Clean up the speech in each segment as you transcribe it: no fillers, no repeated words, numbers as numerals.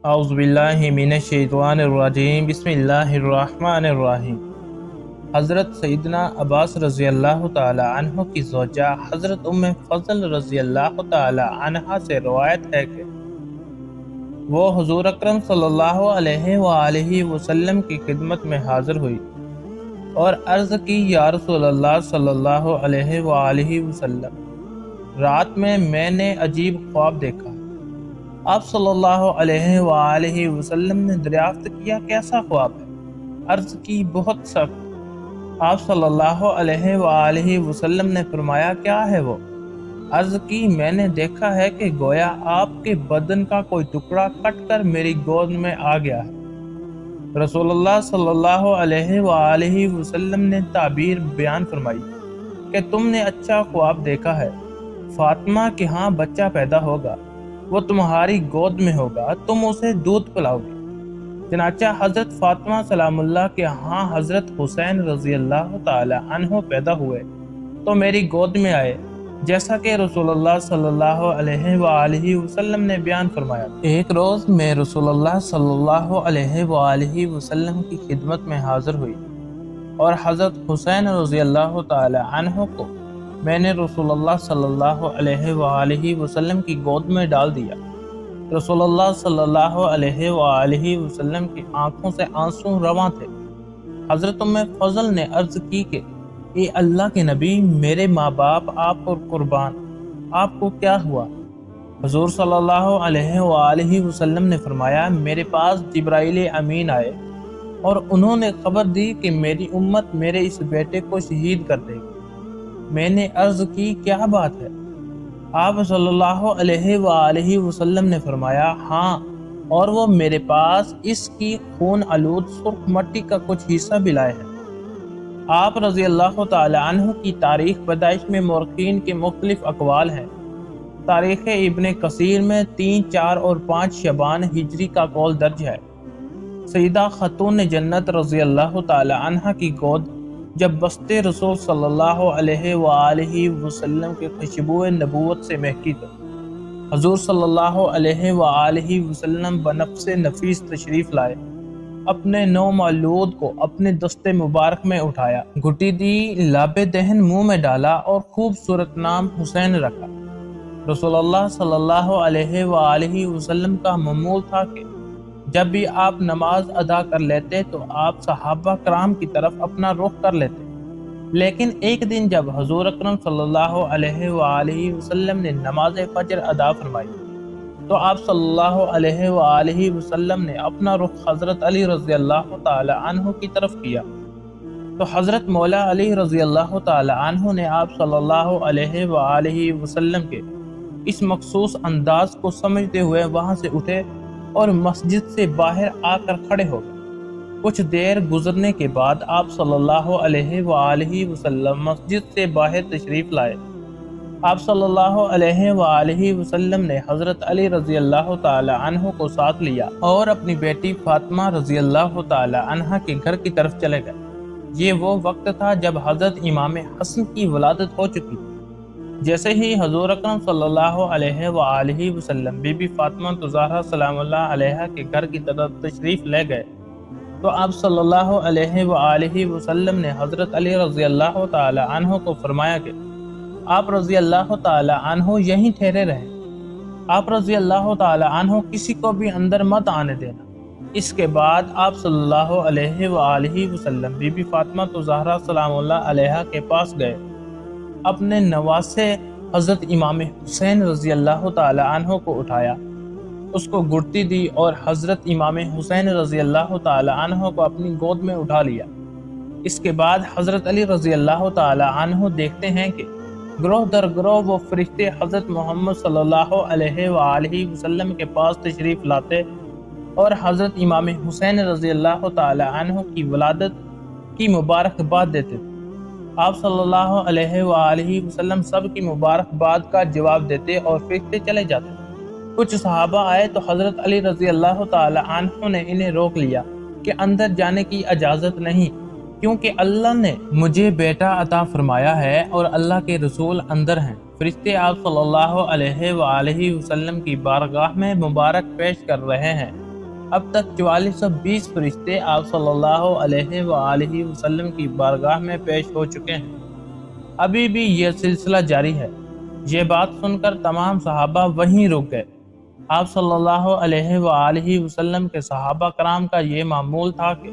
اعوذ باللہ من الشیطان الرجیم بسم اللہ الرحمن الرحیم۔ حضرت سیدنا عباس رضی اللہ تعالی عنہ کی زوجہ حضرت ام فضل رضی اللہ تعالی عنہ سے روایت ہے کہ وہ حضور اکرم صلی اللہ علیہ وآلہ وسلم کی خدمت میں حاضر ہوئی اور عرض کی یا رسول اللہ صلی اللہ علیہ وآلہ وسلم، رات میں نے عجیب خواب دیکھا۔ آپ صلی اللہ علیہ وآلہ وسلم نے دریافت کیا کیسا خواب ہے؟ عرض کی بہت سخت۔ آپ صلی اللہ علیہ وآلہ وسلم نے فرمایا کیا ہے وہ؟ عرض کی میں نے دیکھا ہے کہ گویا آپ کے بدن کا کوئی ٹکڑا کٹ کر میری گود میں آ گیا ہے۔ رسول اللہ صلی اللہ علیہ وآلہ وسلم نے تعبیر بیان فرمائی کہ تم نے اچھا خواب دیکھا ہے، فاطمہ کے ہاں بچہ پیدا ہوگا، وہ تمہاری گود میں ہوگا، تم اسے دودھ پلاؤ گے۔ چنانچہ حضرت فاطمہ سلام اللہ کے ہاں حضرت حسین رضی اللہ تعالی عنہ پیدا ہوئے تو میری گود میں آئے، جیسا کہ رسول اللہ صلی اللہ علیہ وآلہ وسلم نے بیان فرمایا۔ ایک روز میں رسول اللہ صلی اللہ علیہ وآلہ وسلم کی خدمت میں حاضر ہوئی اور حضرت حسین رضی اللہ تعالی عنہ کو میں نے رسول اللہ صلی اللہ علیہ وآلہ وسلم کی گود میں ڈال دیا۔ رسول اللہ صلی اللہ علیہ وآلہ وسلم کی آنکھوں سے آنسو رواں تھے۔ حضرت ام فضل نے عرض کی کہ اے اللہ کے نبی، میرے ماں باپ آپ پر قربان، آپ کو کیا ہوا؟ حضور صلی اللہ علیہ وآلہ وسلم نے فرمایا میرے پاس جبرائیل امین آئے اور انہوں نے خبر دی کہ میری امت میرے اس بیٹے کو شہید کر دے گی۔ میں نے عرض کی کیا بات ہے؟ آپ صلی اللہ علیہ وآلہ وسلم نے فرمایا ہاں، اور وہ میرے پاس اس کی خون آلود سرخ مٹی کا کچھ حصہ بھی لائے ہیں۔ آپ رضی اللہ تعالی عنہ کی تاریخ پیدائش میں مورخین کے مختلف اقوال ہیں۔ تاریخ ابن کثیر میں 3، 4 اور 5 شعبان ہجری کا قول درج ہے۔ سیدہ خاتون جنت رضی اللہ تعالی عنہ کی گود جب بست رسول صلی اللہ علیہ وآلہ وسلم کے خوشبو نبوت سے مہکی تو حضور صلی اللہ علیہ وآلہ وسلم بنفس نفیس تشریف لائے، اپنے نو مولود کو اپنے دست مبارک میں اٹھایا، گھٹی دی، لاب دہن منہ میں ڈالا اور خوبصورت نام حسین رکھا۔ رسول اللہ صلی اللہ علیہ وآلہ وسلم کا معمول تھا کہ جب بھی آپ نماز ادا کر لیتے تو آپ صحابہ کرام کی طرف اپنا رخ کر لیتے، لیکن ایک دن جب حضور اکرم صلی اللہ علیہ وآلہ وسلم نے نماز فجر ادا فرمائی تو آپ صلی اللہ علیہ وآلہ وسلم نے اپنا رخ حضرت علی رضی اللہ تعالی عنہ کی طرف کیا تو حضرت مولا علی رضی اللہ تعالی عنہ نے آپ صلی اللہ علیہ وآلہ وسلم کے اس مخصوص انداز کو سمجھتے ہوئے وہاں سے اٹھے اور مسجد سے باہر آ کر کھڑے ہو گئے۔ کچھ دیر گزرنے کے بعد آپ صلی اللہ علیہ وآلہ وسلم مسجد سے باہر تشریف لائے۔ آپ صلی اللہ علیہ وآلہ وسلم نے حضرت علی رضی اللہ تعالی عنہ کو ساتھ لیا اور اپنی بیٹی فاطمہ رضی اللہ تعالی عنہ کے گھر کی طرف چلے گئے۔ یہ وہ وقت تھا جب حضرت امام حسن کی ولادت ہو چکی تھی۔ جیسے ہی حضور اکرم صلی اللہ علیہ وآلہ وسلم بی بی فاطمہ الزہرا سلام اللہ علیہا کے گھر کی طرف تشریف لے گئے تو آپ صلی اللہ علیہ وآلہ وسلم نے حضرت علی رضی اللہ تعالی عنہ کو فرمایا کہ آپ رضی اللہ تعالی عنہ یہیں ٹھہرے رہیں، آپ رضی اللہ تعالی عنہ کسی کو بھی اندر مت آنے دینا۔ اس کے بعد آپ صلی اللہ علیہ وآلہ وسلم بی بی فاطمہ الزہرا سلام اللہ علیہا کے پاس گئے، اپنے نواسے حضرت امام حسین رضی اللہ تعالی عنہ کو اٹھایا، اس کو گھٹی دی اور حضرت امام حسین رضی اللہ تعالی عنہ کو اپنی گود میں اٹھا لیا۔ اس کے بعد حضرت علی رضی اللہ تعالی عنہ دیکھتے ہیں کہ گروہ در گروہ وہ فرشتے حضرت محمد صلی اللہ علیہ وآلہ وسلم کے پاس تشریف لاتے اور حضرت امام حسین رضی اللہ تعالی عنہ کی ولادت کی مبارکباد دیتے تھے۔ آپ صلی اللہ علیہ وآلہ وسلم سب کی مبارکباد کا جواب دیتے اور فرشتے چلے جاتے۔ کچھ صحابہ آئے تو حضرت علی رضی اللہ تعالی عنہ نے انہیں روک لیا کہ اندر جانے کی اجازت نہیں، کیونکہ اللہ نے مجھے بیٹا عطا فرمایا ہے اور اللہ کے رسول اندر ہیں۔ فرشتے آپ صلی اللہ علیہ وآلہ وسلم کی بارگاہ میں مبارک پیش کر رہے ہیں۔ اب تک 4420 فرشتے آپ صلی اللہ علیہ وآلہ وسلم کی بارگاہ میں پیش ہو چکے ہیں۔ ابھی بھی یہ سلسلہ جاری ہے۔ یہ بات سن کر تمام صحابہ وہیں رک گئے۔ آپ صلی اللہ علیہ وآلہ وسلم کے صحابہ کرام کا یہ معمول تھا کہ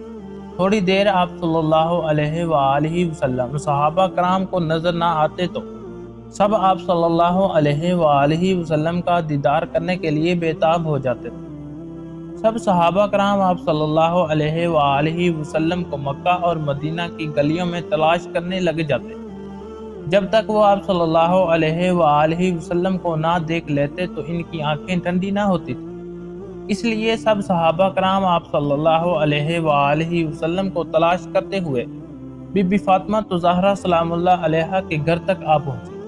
تھوڑی دیر آپ صلی اللہ علیہ وآلہ وسلم صحابہ کرام کو نظر نہ آتے تو سب آپ صلی اللہ علیہ وآلہ وسلم کا دیدار کرنے کے لیے بےتاب ہو جاتے تھے۔ سب صحابہ کرام آپ صلی اللہ علیہ وآلہ وسلم کو مکہ اور مدینہ کی گلیوں میں تلاش کرنے لگ جاتے۔ جب تک وہ آپ صلی اللہ علیہ وآلہ وسلم کو نہ دیکھ لیتے تو ان کی آنکھیں ٹھنڈی نہ ہوتی تھی۔ اس لیے سب صحابہ کرام آپ صلی اللہ علیہ وآلہ وسلم کو تلاش کرتے ہوئے بی بی فاطمہ زہرا سلام اللہ علیہا کے گھر تک آ پہنچے۔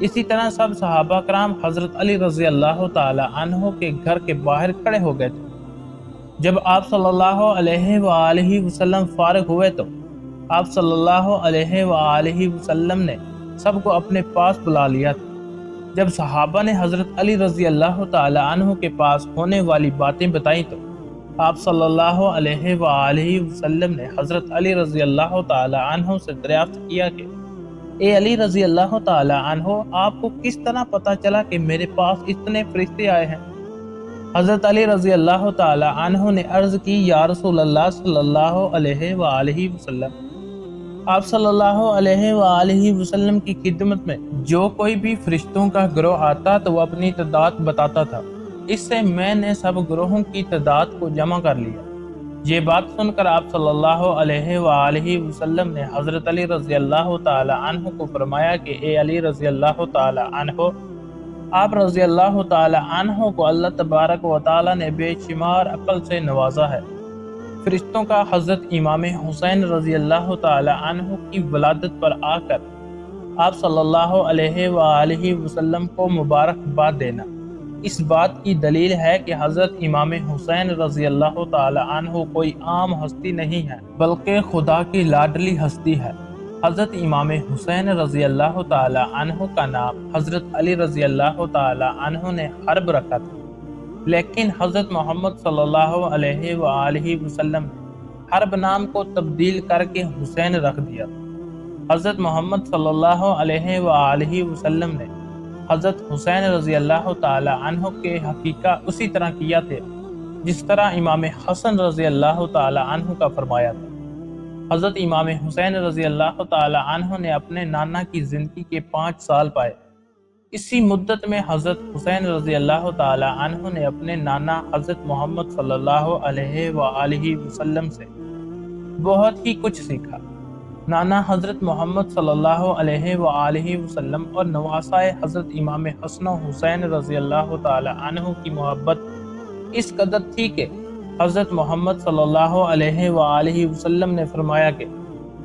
اسی طرح سب صحابہ کرام حضرت علی رضی اللہ تعالی عنہ کے گھر کے باہر کھڑے ہو گئے تھے۔ جب آپ صلی اللہ علیہ وآلہ وسلم فارغ ہوئے تو آپ صلی اللہ علیہ وآلہ وسلم نے سب کو اپنے پاس بلا لیا تھا۔ جب صحابہ نے حضرت علی رضی اللہ تعالی عنہ کے پاس ہونے والی باتیں بتائیں تو آپ صلی اللہ علیہ وآلہ وسلم نے حضرت علی رضی اللہ تعالی عنہ سے دریافت کیا کہ اے علی رضی اللہ تعالی عنہ، آپ کو کس طرح پتا چلا کہ میرے پاس اتنے فرشتے آئے ہیں؟ حضرت علی رضی اللہ تعالی عنہ نے عرض کی، یا رسول اللہ صلی اللہ علیہ وآلہ وسلم، آپ صلی اللہ علیہ وآلہ وسلم کی خدمت میں جو کوئی بھی فرشتوں کا گروہ آتا تو وہ اپنی تعداد بتاتا تھا۔ اس سے میں نے سب گروہوں کی تعداد کو جمع کر لیا۔ یہ بات سن کر آپ صلی اللہ علیہ وآلہ وسلم نے حضرت علی رضی اللہ تعالی عنہ کو فرمایا کہ اے علی رضی اللہ تعالی عنہ، آپ رضی اللہ تعالی عنہ کو اللہ تبارک و تعالی نے بے شمار عقل سے نوازا ہے۔ فرشتوں کا حضرت امام حسین رضی اللہ تعالی عنہ کی ولادت پر آ کر آپ صلی اللہ علیہ وآلہ وسلم کو مبارکباد دینا اس بات کی دلیل ہے کہ حضرت امام حسین رضی اللہ تعالی عنہ کوئی عام ہستی نہیں ہے بلکہ خدا کی لاڈلی ہستی ہے۔ حضرت امام حسین رضی اللہ تعالی عنہ کا نام حضرت علی رضی اللہ تعالی عنہ نے حرب رکھا تھا، لیکن حضرت محمد صلی اللہ علیہ وآلہ وسلم نے حرب نام کو تبدیل کر کے حسین رکھ دیا۔ حضرت محمد صلی اللہ علیہ وآلہ وسلم نے حضرت حسین رضی اللہ تعالی عنہ کے حقیقہ اسی طرح کیا تھے جس طرح امام حسن رضی اللہ تعالی عنہ کا فرمایا تھا۔ حضرت امام حسین رضی اللہ تعالی عنہ نے اپنے نانا کی زندگی کے 5 سال پائے۔ اسی مدت میں حضرت حسین رضی اللہ تعالی عنہ نے اپنے نانا حضرت محمد صلی اللہ علیہ وآلہ وسلم سے بہت ہی کچھ سیکھا۔ نانا حضرت محمد صلی اللہ علیہ وآلہ وسلم اور نواسائے حضرت امام حسن و حسین رضی اللہ تعالی عنہ کی محبت اس قدر تھی کہ حضرت محمد صلی اللہ علیہ وآلہ وسلم نے فرمایا کہ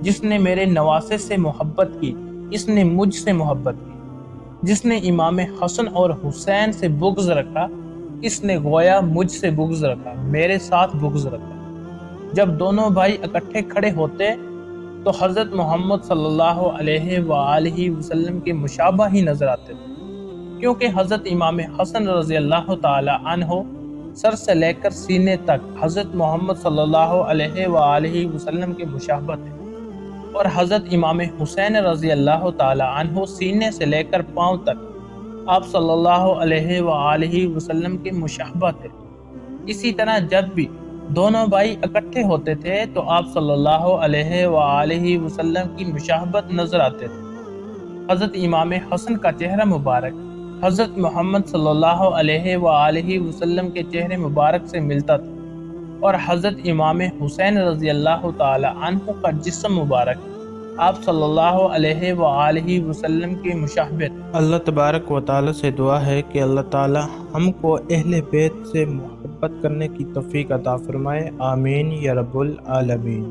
جس نے میرے نواسے سے محبت کی اس نے مجھ سے محبت کی، جس نے امام حسن اور حسین سے بغض رکھا اس نے گویا مجھ سے بغض رکھا، میرے ساتھ بغض رکھا۔ جب دونوں بھائی اکٹھے کھڑے ہوتے تو حضرت محمد صلی اللہ علیہ وآلہ وسلم کے مشابہ ہی نظر آتے تھے، کیونکہ حضرت امام حسن رضی اللہ تعالی عنہ سر سے لے کر سینے تک حضرت محمد صلی اللہ علیہ وآلہ وسلم کے مشابہ تھے، اور حضرت امام حسین رضی اللہ تعالی عنہ سینے سے لے کر پاؤں تک آپ صلی اللہ علیہ وآلہ وسلم کے مشابہ تھے۔ اسی طرح جب بھی دونوں بھائی اکٹھے ہوتے تھے تو آپ صلی اللہ علیہ وآلہ وسلم کی مشابہت نظر آتے تھے۔ حضرت امام حسن کا چہرہ مبارک حضرت محمد صلی اللہ علیہ وآلہ وسلم کے چہرے مبارک سے ملتا تھا، اور حضرت امام حسین رضی اللہ تعالی عنہ کا جسم مبارک آپ صلی اللہ علیہ وآلہ وسلم کے مشابہ تھا۔ اللہ تبارک و تعالی سے دعا ہے کہ اللہ تعالی ہم کو اہل بیت سے محبت کرنے کی توفیق عطا فرمائے، آمین یا رب العالمین۔